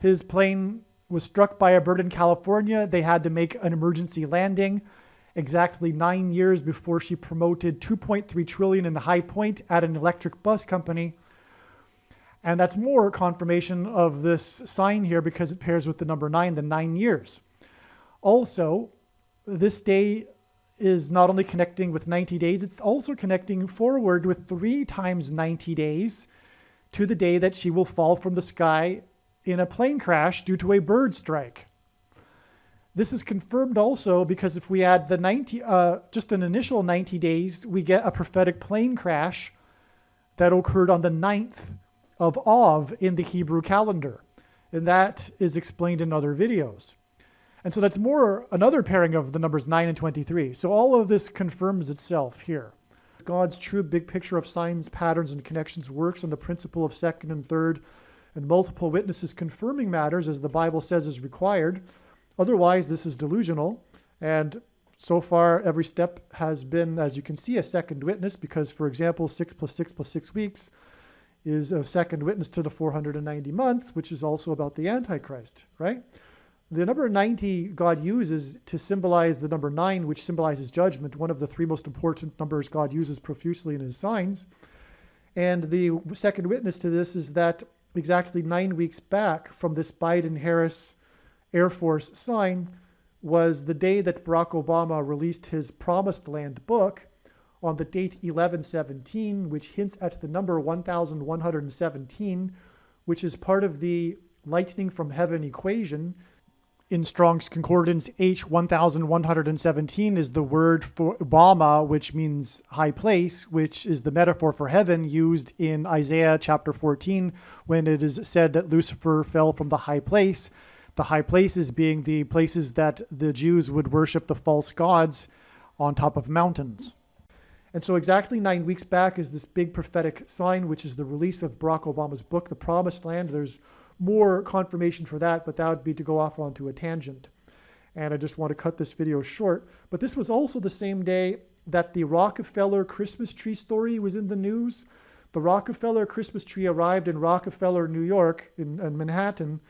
His plane was struck by a bird in California. They had to make an emergency landing exactly 9 years before she promoted 2.3 trillion in High Point at an electric bus company. And that's more confirmation of this sign here because it pairs with the number 9, the 9 years. Also, this day is not only connecting with 90 days, it's also connecting forward with 3 times 90 days to the day that she will fall from the sky in a plane crash due to a bird strike. This is confirmed also because if we add the just an initial 90 days, we get a prophetic plane crash that occurred on the 9th of Av in the Hebrew calendar. And that is explained in other videos. And so that's another pairing of the numbers 9 and 23. So all of this confirms itself here. God's true big picture of signs, patterns, and connections works on the principle of second and third and multiple witnesses confirming matters as the Bible says is required. Otherwise, this is delusional. And so far, every step has been, as you can see, a second witness because, for example, 6 + 6 + 6 weeks is a second witness to the 490 months, which is also about the Antichrist, right? The number 90 God uses to symbolize the number 9, which symbolizes judgment, one of the 3 most important numbers God uses profusely in his signs. And the second witness to this is that exactly 9 weeks back from this Biden-Harris Air Force sign was the day that Barack Obama released his Promised Land book on the date 11/17, which hints at the number 1117, which is part of the lightning from heaven equation. In Strong's Concordance, H1117 is the word for Obama, which means high place, which is the metaphor for heaven used in Isaiah chapter 14 when it is said that Lucifer fell from the high place. The high places being the places that the Jews would worship the false gods on top of mountains. And so exactly 9 weeks back is this big prophetic sign, which is the release of Barack Obama's book, The Promised Land. There's more confirmation for that, but that would be to go off onto a tangent. And I just want to cut this video short. But this was also the same day that the Rockefeller Christmas tree story was in the news. The Rockefeller Christmas tree arrived in Rockefeller, New York, in Manhattan,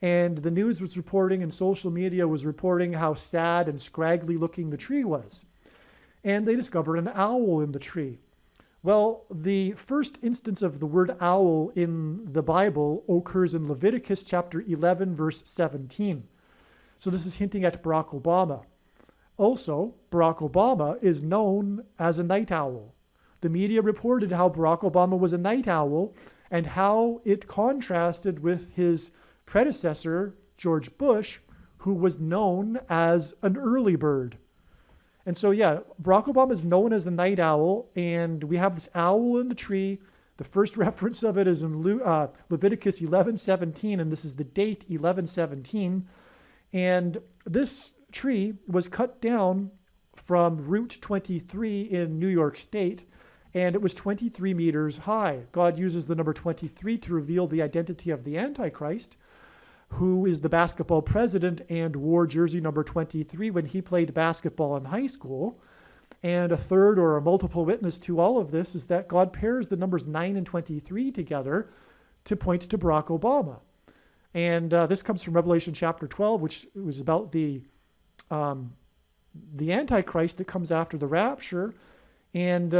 and the news was reporting and social media was reporting how sad and scraggly looking the tree was. And they discovered an owl in the tree. Well, the first instance of the word owl in the Bible occurs in Leviticus chapter 11, verse 17. So this is hinting at Barack Obama. Also, Barack Obama is known as a night owl. The media reported how Barack Obama was a night owl and how it contrasted with his predecessor, George Bush, who was known as an early bird. And so, yeah, Barack Obama is known as the night owl, and we have this owl in the tree. The first reference of it is in Leviticus 11:17, and this is the date 11:17. And this tree was cut down from Route 23 in New York State, and it was 23 meters high. God uses the number 23 to reveal the identity of the Antichrist, who is the basketball president and wore jersey number 23 when he played basketball in high school. And a third or a multiple witness to all of this is that God pairs the numbers 9 and 23 together to point to Barack Obama. And this comes from Revelation chapter 12, which was about the Antichrist that comes after the rapture. And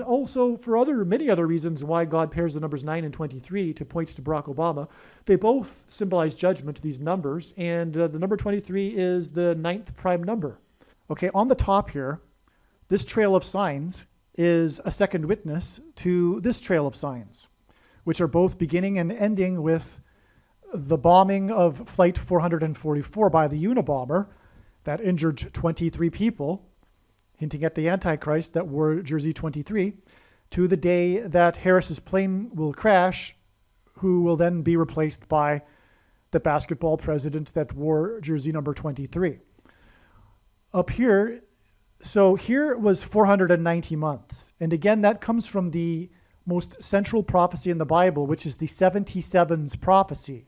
also for many other reasons why God pairs the numbers 9 and 23 to point to Barack Obama. They both symbolize judgment, these numbers, and the number 23 is the 9th prime number. Okay, on the top here, this trail of signs is a second witness to this trail of signs, which are both beginning and ending with the bombing of Flight 444 by the Unabomber that injured 23 people, hinting at the Antichrist that wore jersey 23, to the day that Harris's plane will crash, who will then be replaced by the basketball president that wore jersey number 23. Up here, so here was 490 months. And again, that comes from the most central prophecy in the Bible, which is the 77s prophecy.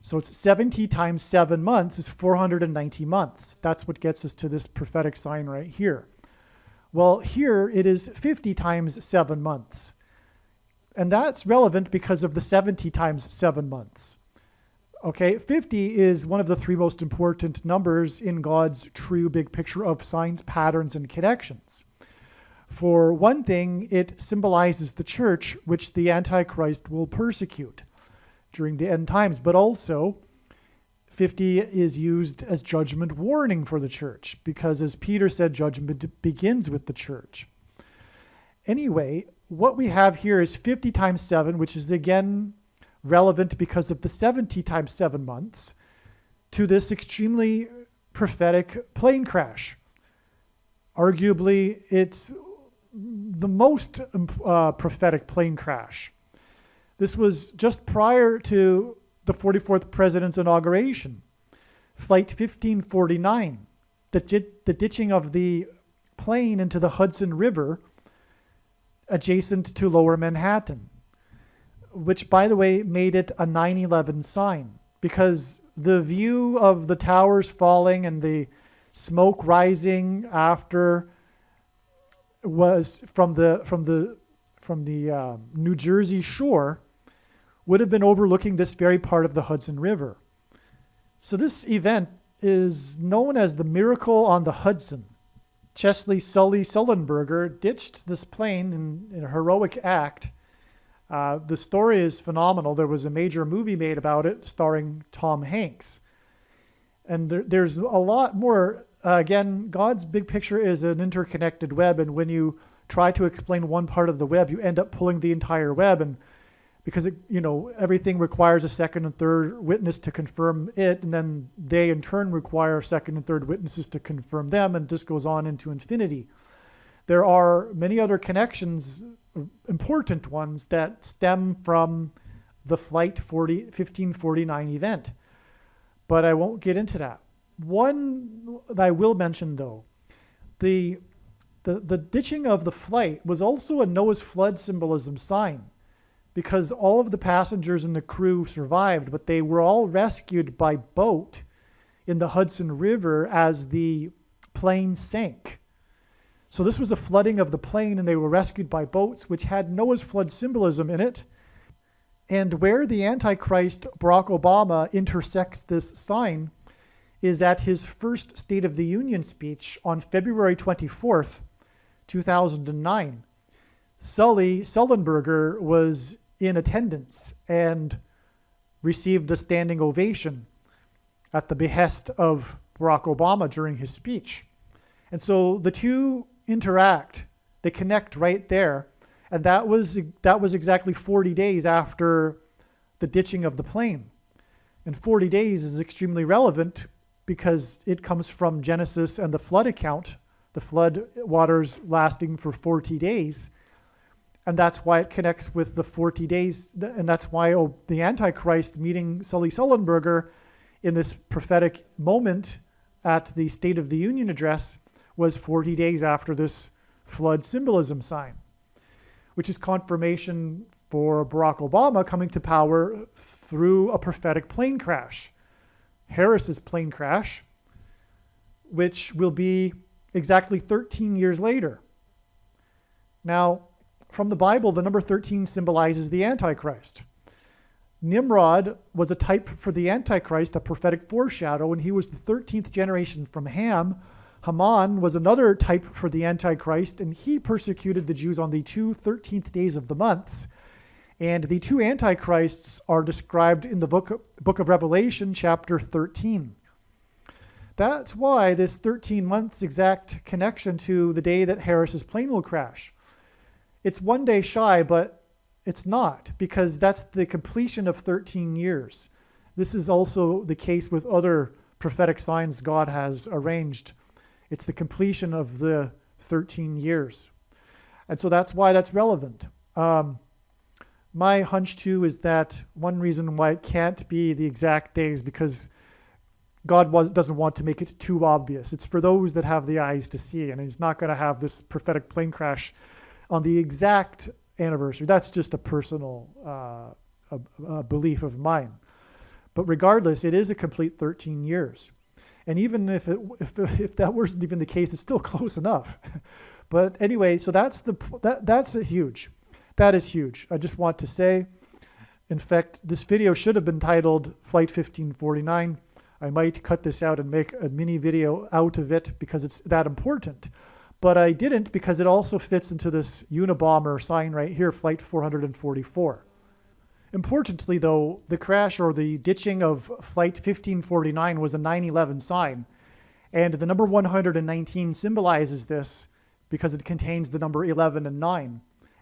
So it's 70 times 7 months is 490 months. That's what gets us to this prophetic sign right here. Well, here it is 50 times 7 months. And that's relevant because of the 70 times 7 months. Okay, 50 is one of the three most important numbers in God's true big picture of signs, patterns, and connections. For one thing, it symbolizes the church, which the Antichrist will persecute during the end times, but also 50 is used as judgment warning for the church because, as Peter said, judgment begins with the church. Anyway, what we have here is 50 times 7, which is again relevant because of the 70 times 7 months to this extremely prophetic plane crash. Arguably, it's the most prophetic plane crash. This was just prior to the 44th president's inauguration. Flight 1549, the ditching of the plane into the Hudson River adjacent to Lower Manhattan, which, by the way, made it a 9/11 sign because the view of the towers falling and the smoke rising after was from the New Jersey shore would have been overlooking this very part of the Hudson River. So this event is known as the Miracle on the Hudson. Chesley Sully Sullenberger ditched this plane in a heroic act. The story is phenomenal. There was a major movie made about it starring Tom Hanks. And there's a lot more. Again, God's big picture is an interconnected web, and when you try to explain one part of the web, you end up pulling the entire web, and because everything requires a second and third witness to confirm it, and then they in turn require second and third witnesses to confirm them, and this goes on into infinity. There are many other connections, important ones, that stem from the Flight 1549 event, but I won't get into that. One that I will mention, though, the ditching of the flight was also a Noah's flood symbolism sign, because all of the passengers and the crew survived, but they were all rescued by boat in the Hudson River as the plane sank. So this was a flooding of the plain, and they were rescued by boats, which had Noah's flood symbolism in it. And where the Antichrist, Barack Obama, intersects this sign is at his first State of the Union speech on February 24th, 2009. Sully Sullenberger was in attendance and received a standing ovation at the behest of Barack Obama during his speech. And so the two interact, they connect right there. And that was exactly 40 days after the ditching of the plane. And 40 days is extremely relevant because it comes from Genesis and the flood account, the flood waters lasting for 40 days. And that's why it connects with the 40 days. And that's why the Antichrist meeting Sully Sullenberger in this prophetic moment at the State of the Union address was 40 days after this flood symbolism sign, which is confirmation for Barack Obama coming to power through a prophetic plane crash, Harris's plane crash, which will be exactly 13 years later. Now, from the Bible, the number 13 symbolizes the Antichrist. Nimrod was a type for the Antichrist, a prophetic foreshadow, and he was the 13th generation from Ham. Haman was another type for the Antichrist, and he persecuted the Jews on the 13th days of the months. And the two Antichrists are described in the book of Revelation, chapter 13. That's why this 13 months exact connection to the day that Harris's plane will crash. It's one day shy, but it's not, because that's the completion of 13 years. This is also the case with other prophetic signs God has arranged. It's the completion of the 13 years. And so that's why that's relevant. My hunch, too, is that one reason why it can't be the exact days because God doesn't want to make it too obvious. It's for those that have the eyes to see, and he's not going to have this prophetic plane crash on the exact anniversary. That's just a personal belief of mine. But regardless, it is a complete 13 years. And even if that wasn't even the case, it's still close enough. But anyway, so that's huge. That is huge. I just want to say, in fact, this video should have been titled Flight 1549. I might cut this out and make a mini video out of it because it's that important. But I didn't because it also fits into this UNABOMBER sign right here, Flight 444. Importantly, though, the crash or the ditching of Flight 1549 was a 9/11 sign. And the number 119 symbolizes this because it contains the number 11 and 9.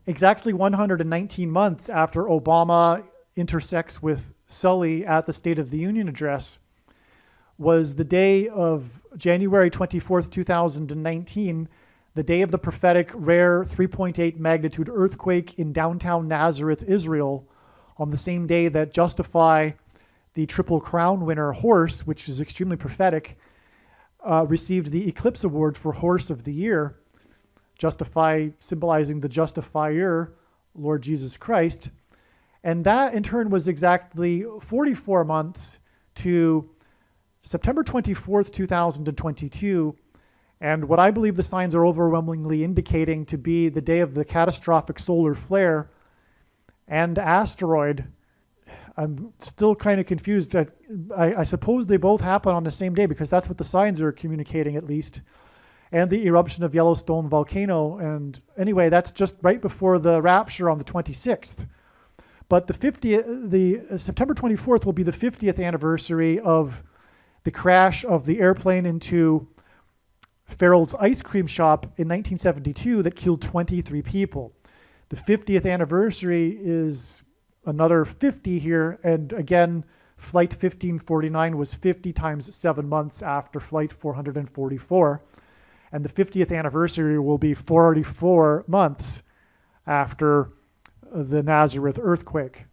Exactly 119 months after Obama intersects with Sully at the State of the Union address was the day of January 24th, 2019, the day of the prophetic rare 3.8 magnitude earthquake in downtown Nazareth, Israel, on the same day that Justify, the Triple Crown winner horse, which is extremely prophetic, received the Eclipse Award for Horse of the Year. Justify symbolizing the justifier, Lord Jesus Christ. And that in turn was exactly 44 months to September 24th, 2022. And what I believe the signs are overwhelmingly indicating to be the day of the catastrophic solar flare and asteroid. I'm still kind of confused. I suppose they both happen on the same day because that's what the signs are communicating at least. And the eruption of Yellowstone volcano. And anyway, that's just right before the rapture on the 26th. But the September 24th will be the 50th anniversary of the crash of the airplane into Farrell's ice cream shop in 1972 that killed 23 people. The 50th anniversary is another 50 here. And again, Flight 1549 was 50 times 7 months after Flight 444. And the 50th anniversary will be 44 months after the Nazareth earthquake.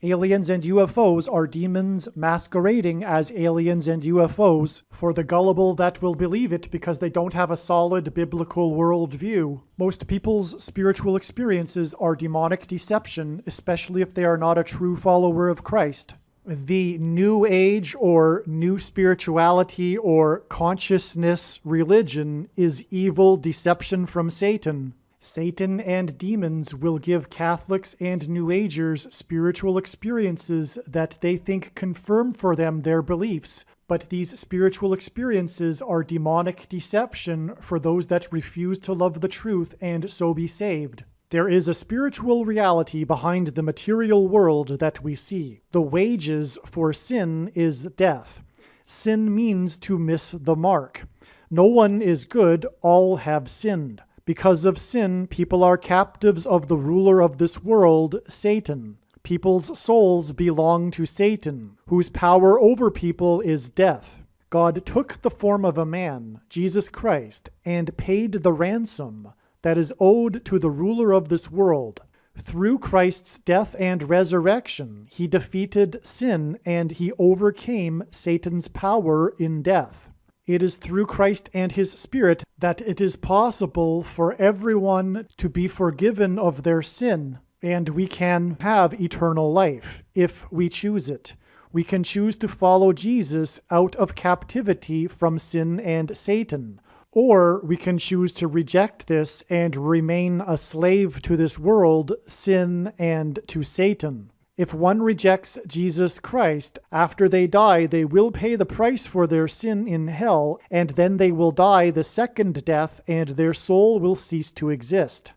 Aliens and UFOs are demons masquerading as aliens and UFOs for the gullible that will believe it because they don't have a solid biblical worldview. Most people's spiritual experiences are demonic deception, especially if they are not a true follower of Christ. The New Age or New Spirituality or Consciousness religion is evil deception from Satan. Satan and demons will give Catholics and New Agers spiritual experiences that they think confirm for them their beliefs, but these spiritual experiences are demonic deception for those that refuse to love the truth and so be saved. There is a spiritual reality behind the material world that we see. The wages for sin is death. Sin means to miss the mark. No one is good, all have sinned. Because of sin, people are captives of the ruler of this world, Satan. People's souls belong to Satan, whose power over people is death. God took the form of a man, Jesus Christ, and paid the ransom that is owed to the ruler of this world. Through Christ's death and resurrection, he defeated sin and he overcame Satan's power in death. It is through Christ and his Spirit that it is possible for everyone to be forgiven of their sin, and we can have eternal life if we choose it. We can choose to follow Jesus out of captivity from sin and Satan, or we can choose to reject this and remain a slave to this world, sin, and to Satan. If one rejects Jesus Christ, after they die, they will pay the price for their sin in hell, and then they will die the second death, and their soul will cease to exist.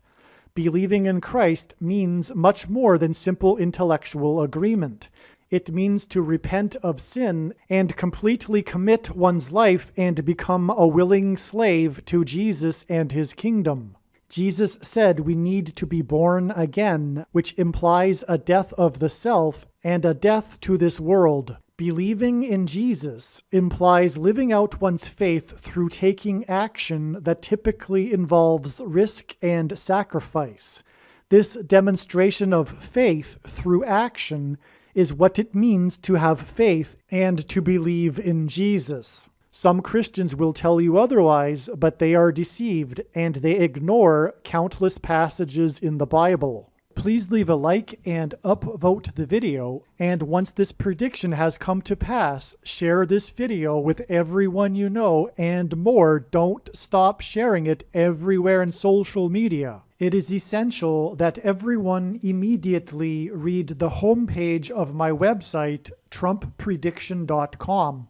Believing in Christ means much more than simple intellectual agreement. It means to repent of sin and completely commit one's life and become a willing slave to Jesus and his kingdom. Jesus said we need to be born again, which implies a death of the self and a death to this world. Believing in Jesus implies living out one's faith through taking action that typically involves risk and sacrifice. This demonstration of faith through action is what it means to have faith and to believe in Jesus. Some Christians will tell you otherwise, but they are deceived, and they ignore countless passages in the Bible. Please leave a like and upvote the video, and once this prediction has come to pass, share this video with everyone you know, and more, don't stop sharing it everywhere in social media. It is essential that everyone immediately read the homepage of my website, TrumpPrediction.com.